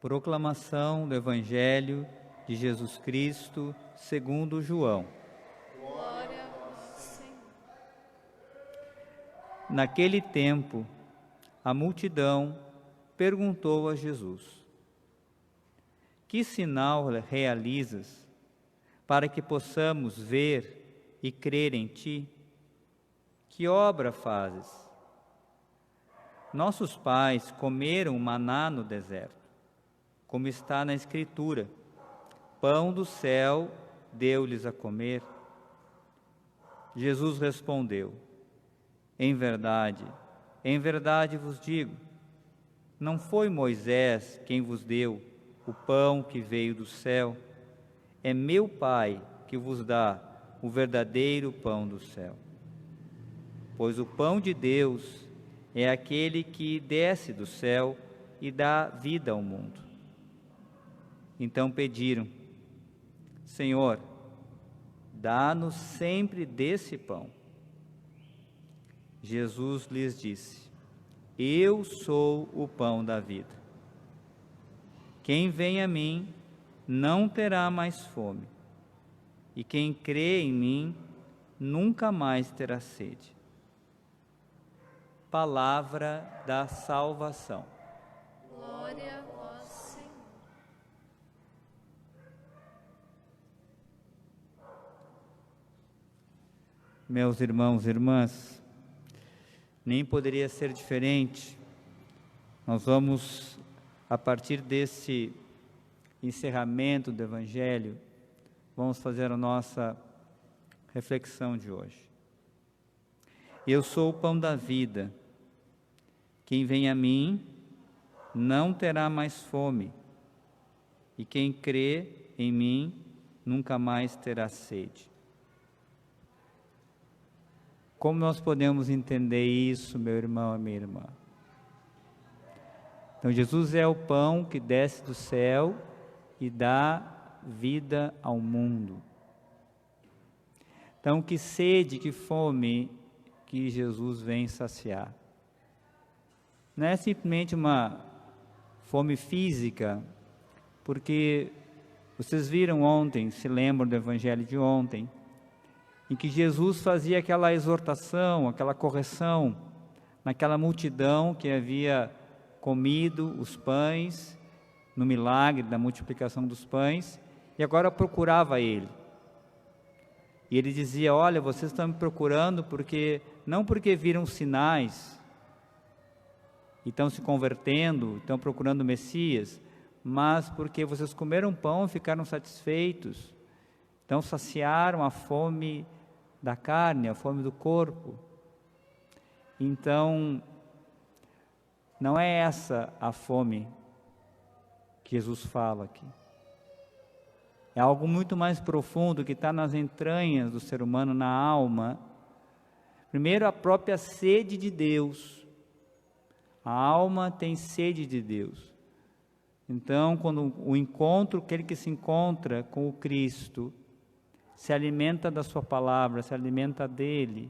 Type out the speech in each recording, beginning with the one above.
Proclamação do Evangelho de Jesus Cristo segundo João. Glória a vós, Senhor. Naquele tempo, a multidão perguntou a Jesus: Que sinal realizas para que possamos ver e crer em ti? Que obra fazes? Nossos pais comeram maná no deserto, como está na Escritura: pão do céu deu-lhes a comer. Jesus respondeu: em verdade vos digo, não foi Moisés quem vos deu o pão que veio do céu, é meu Pai que vos dá o verdadeiro pão do céu. Pois o pão de Deus é aquele que desce do céu e dá vida ao mundo. Então pediram: Senhor, dá-nos sempre desse pão. Jesus lhes disse: Eu sou o pão da vida. Quem vem a mim não terá mais fome, e quem crê em mim nunca mais terá sede. Palavra da salvação. Glória a vós, Senhor. Meus irmãos e irmãs, nem poderia ser diferente. Nós vamos, a partir desse encerramento do Evangelho, vamos fazer a nossa reflexão de hoje. Eu sou o pão da vida. Quem vem a mim não terá mais fome, e quem crê em mim nunca mais terá sede. Como nós podemos entender isso, meu irmão e minha irmã? Então, Jesus é o pão que desce do céu e dá vida ao mundo. Então, que sede, que fome que Jesus vem saciar. Não é simplesmente uma fome física, porque vocês viram ontem, se lembram do Evangelho de ontem, em que Jesus fazia aquela exortação, aquela correção, naquela multidão que havia comido os pães, no milagre da multiplicação dos pães, e agora procurava ele. E ele dizia: olha, vocês estão me procurando não porque viram sinais, e estão se convertendo, estão procurando o Messias, mas porque vocês comeram pão e ficaram satisfeitos, então saciaram a fome da carne, a fome do corpo. Então, não é essa a fome que Jesus fala aqui. É algo muito mais profundo que está nas entranhas do ser humano, na alma. Primeiro, a própria sede de Deus. A alma tem sede de Deus. Então, quando aquele que se encontra com o Cristo, se alimenta da sua palavra, se alimenta dele,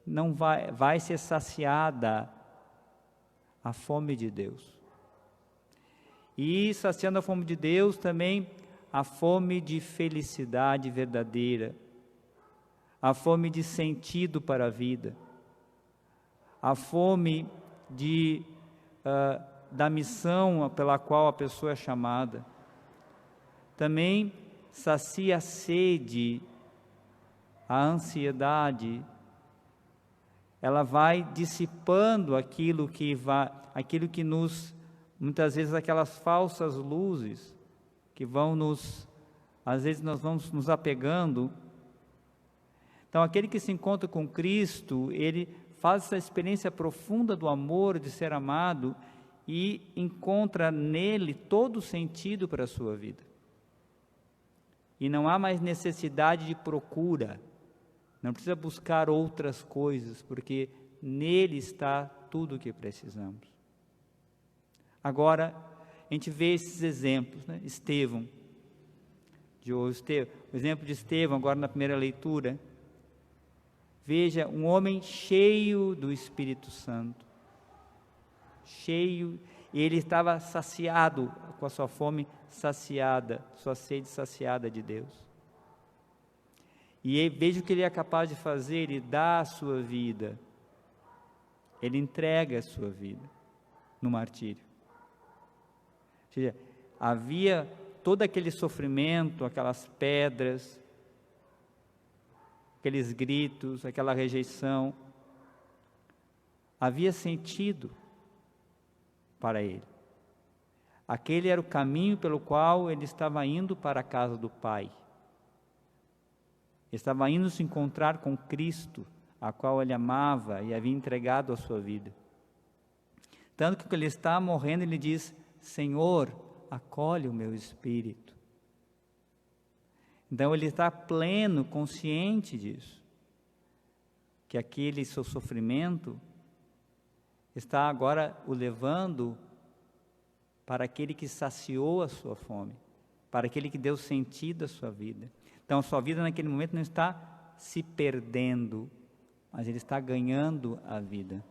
não vai ser saciada a fome de Deus. E saciando a fome de Deus também a fome de felicidade verdadeira, a fome de sentido para a vida, a fome da missão pela qual a pessoa é chamada. Também sacia a sede, a ansiedade. Ela vai dissipando aquilo que nos, muitas vezes, aquelas falsas luzes que às vezes nós vamos nos apegando. Então, aquele que se encontra com Cristo, ele faz essa experiência profunda do amor, de ser amado, e encontra nele todo o sentido para a sua vida. E não há mais necessidade de procura, não precisa buscar outras coisas, porque nele está tudo o que precisamos. Agora, a gente vê esses exemplos, né? O exemplo de Estevão, agora na primeira leitura. Veja, um homem cheio do Espírito Santo, cheio, E ele estava saciado, com a sua fome saciada, sua sede saciada de Deus. E veja o que ele é capaz de fazer, ele dá a sua vida, ele entrega a sua vida no martírio. Ou seja, havia todo aquele sofrimento, aquelas pedras, aqueles gritos, aquela rejeição, havia sentido para ele. Aquele era o caminho pelo qual ele estava indo para a casa do Pai. Ele estava indo se encontrar com Cristo, a qual ele amava e havia entregado a sua vida. Tanto que quando ele está morrendo, ele diz: Senhor, acolhe o meu espírito. Então ele está pleno, consciente disso, que aquele seu sofrimento está agora o levando para aquele que saciou a sua fome, para aquele que deu sentido à sua vida. Então a sua vida naquele momento não está se perdendo, mas ele está ganhando a vida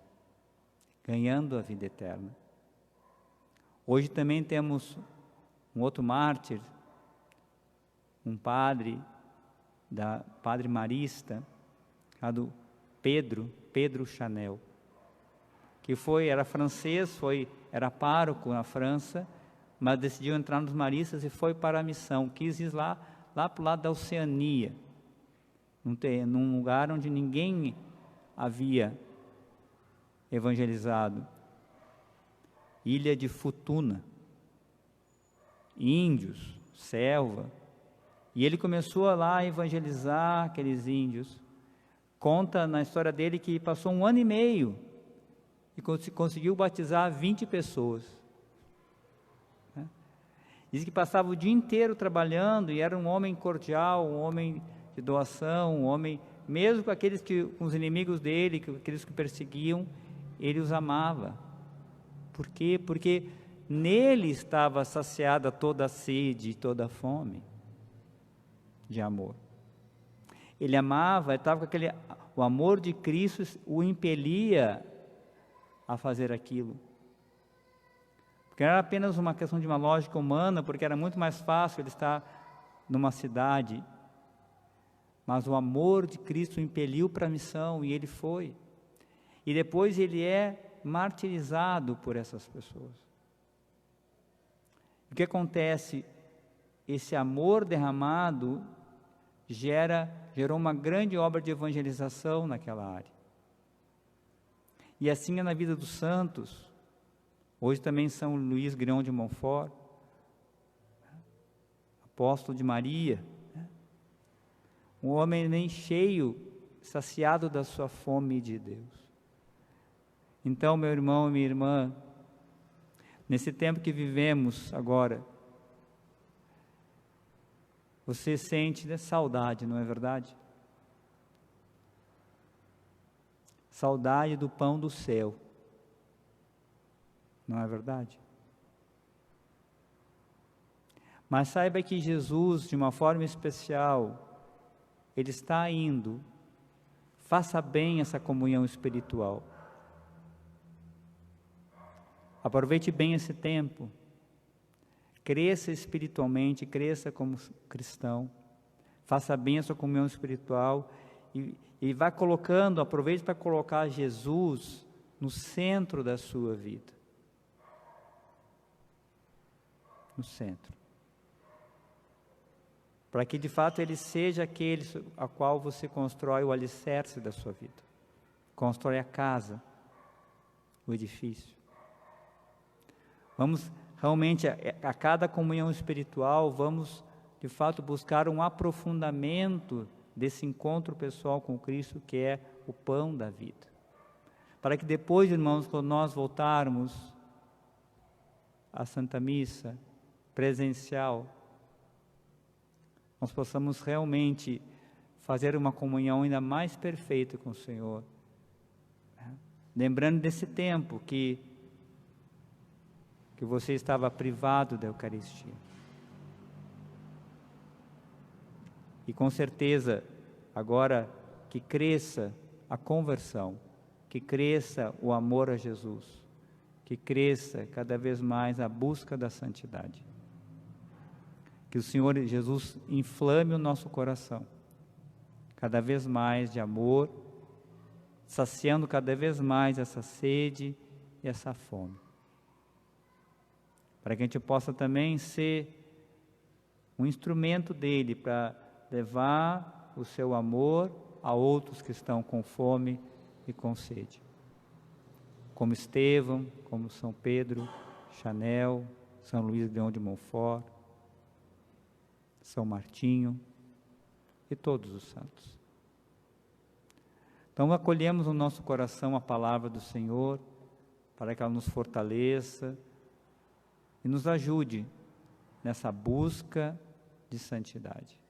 eterna. Hoje também temos um outro mártir, um padre marista, chamado Pedro Chanel, que era francês, era pároco na França, mas decidiu entrar nos maristas e foi para a missão, quis ir lá para o lado da Oceania, num lugar onde ninguém havia evangelizado, ilha de Futuna, índios, selva, e ele começou lá a evangelizar aqueles índios. Conta na história dele que passou 1 ano e meio e conseguiu batizar 20 pessoas. Diz que passava o dia inteiro trabalhando e era um homem cordial, um homem de doação, um homem, mesmo com os inimigos dele, com aqueles que perseguiam, ele os amava. Por quê? Porque nele estava saciada toda a sede, toda a fome de amor. Ele amava, ele estava com o amor de Cristo o impelia a fazer aquilo. Porque não era apenas uma questão de uma lógica humana, porque era muito mais fácil ele estar numa cidade, mas o amor de Cristo o impeliu para a missão e ele foi. E depois ele é martirizado por essas pessoas. O que acontece? Esse amor derramado gerou uma grande obra de evangelização naquela área. E assim é na vida dos santos. Hoje também São Luís Grignon de Montfort, apóstolo de Maria, um homem nem cheio, saciado da sua fome de Deus. Então, meu irmão e minha irmã, nesse tempo que vivemos agora, você sente saudade, não é verdade? Saudade do pão do céu, não é verdade? Mas saiba que Jesus, de uma forma especial, Ele está indo. Faça bem essa comunhão espiritual. Aproveite bem esse tempo. Cresça espiritualmente, cresça como cristão. Faça bem a sua comunhão espiritual e vá aproveite para colocar Jesus no centro da sua vida. No centro. Para que de fato Ele seja aquele a qual você constrói o alicerce da sua vida. Constrói a casa, o edifício. Vamos realmente, a cada comunhão espiritual, vamos de fato buscar um aprofundamento desse encontro pessoal com Cristo, que é o pão da vida. Para que depois, irmãos, quando nós voltarmos à Santa Missa presencial, nós possamos realmente fazer uma comunhão ainda mais perfeita com o Senhor. Lembrando desse tempo que você estava privado da Eucaristia. E com certeza, agora que cresça a conversão, que cresça o amor a Jesus, que cresça cada vez mais a busca da santidade. Que o Senhor Jesus inflame o nosso coração, cada vez mais de amor, saciando cada vez mais essa sede e essa fome. Para que a gente possa também ser um instrumento dele para levar o seu amor a outros que estão com fome e com sede. Como Estevão, como São Pedro, Chanel, São Luís Leão de Montfort, São Martinho e todos os santos. Então acolhemos no nosso coração a palavra do Senhor, para que ela nos fortaleça e nos ajude nessa busca de santidade.